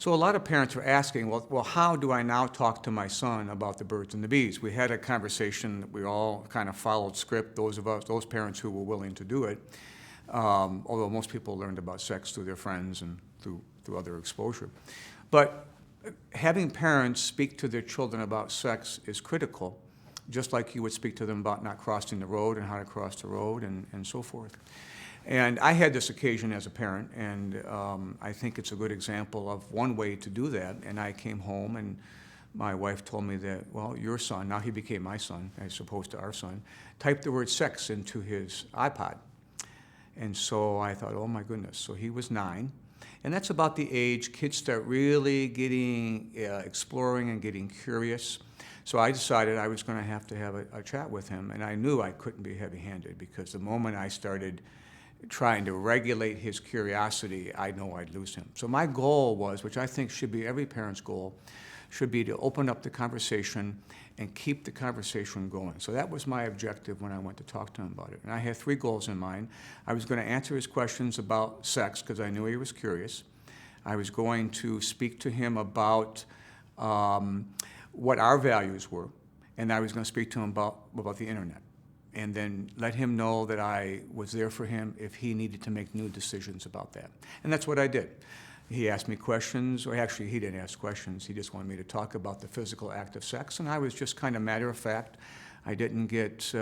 So a lot of parents are asking, well, how do I now talk to my son about the birds and the bees? We had a conversation that we all kind of followed script, those parents who were willing to do it, although most people learned about sex through their friends and through other exposure. But having parents speak to their children about sex is critical, just like you would speak to them about not crossing the road and how to cross the road and so forth. And I had this occasion as a parent, and I think it's a good example of one way to do that. And I came home, and my wife told me that, well, your son, now he became my son, as opposed to our son, typed the word sex into his iPod. And so I thought, oh my goodness. So he was 9. And that's about the age kids start really getting, exploring and getting curious. So I decided I was going to have a chat with him. And I knew I couldn't be heavy-handed, because the moment I started trying to regulate his curiosity, I know I'd lose him. So my goal was, which I think should be every parent's goal, should be to open up the conversation and keep the conversation going. So that was my objective when I went to talk to him about it. And I had 3 goals in mind. I was going to answer his questions about sex, because I knew he was curious. I was going to speak to him about what our values were, and I was going to speak to him about the internet, and then let him know that I was there for him if he needed to make new decisions about that. And that's what I did. He asked me questions, or actually he didn't ask questions, he just wanted me to talk about the physical act of sex, and I was just kind of matter of fact. I didn't get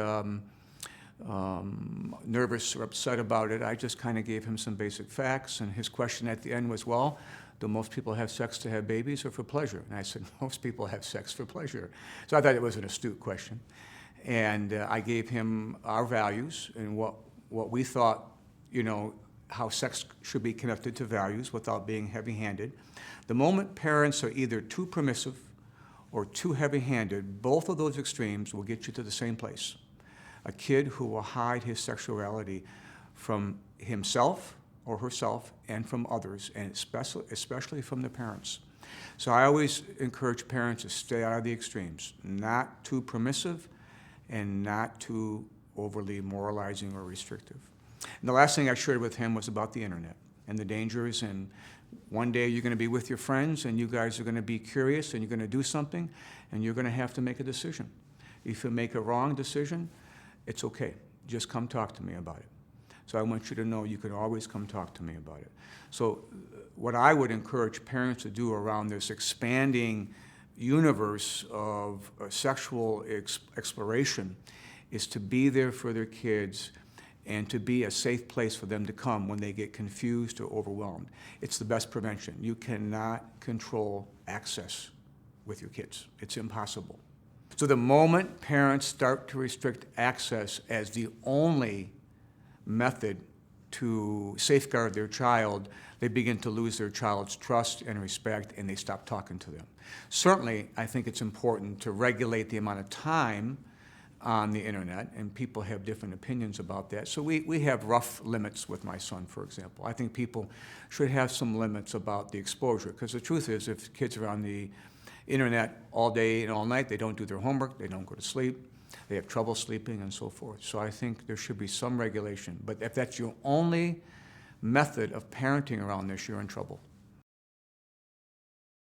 nervous or upset about it. I just kind of gave him some basic facts, and his question at the end was, well, do most people have sex to have babies or for pleasure? And I said, most people have sex for pleasure. So I thought it was an astute question. And I gave him our values and what we thought, how sex should be connected to values without being heavy-handed. The moment parents are either too permissive or too heavy-handed, both of those extremes will get you to the same place. A kid who will hide his sexuality from himself or herself and from others, and especially from the parents. So I always encourage parents to stay out of the extremes, not too permissive and not too overly moralizing or restrictive. And the last thing I shared with him was about the internet and the dangers, and one day you're going to be with your friends and you guys are going to be curious and you're going to do something and you're going to have to make a decision. If you make a wrong decision, it's okay. Just come talk to me about it. So I want you to know you can always come talk to me about it. So what I would encourage parents to do around this expanding universe of sexual exploration is to be there for their kids and to be a safe place for them to come when they get confused or overwhelmed. It's the best prevention. You cannot control access with your kids. It's impossible. So the moment parents start to restrict access as the only method to safeguard their child, they begin to lose their child's trust and respect, and they stop talking to them. Certainly, I think it's important to regulate the amount of time on the internet, and people have different opinions about that. So we have rough limits with my son, for example. I think people should have some limits about the exposure, because the truth is, if kids are on the internet all day and all night, they don't do their homework, they don't go to sleep, they have trouble sleeping and so forth. So I think there should be some regulation. But if that's your only method of parenting around this, you're in trouble.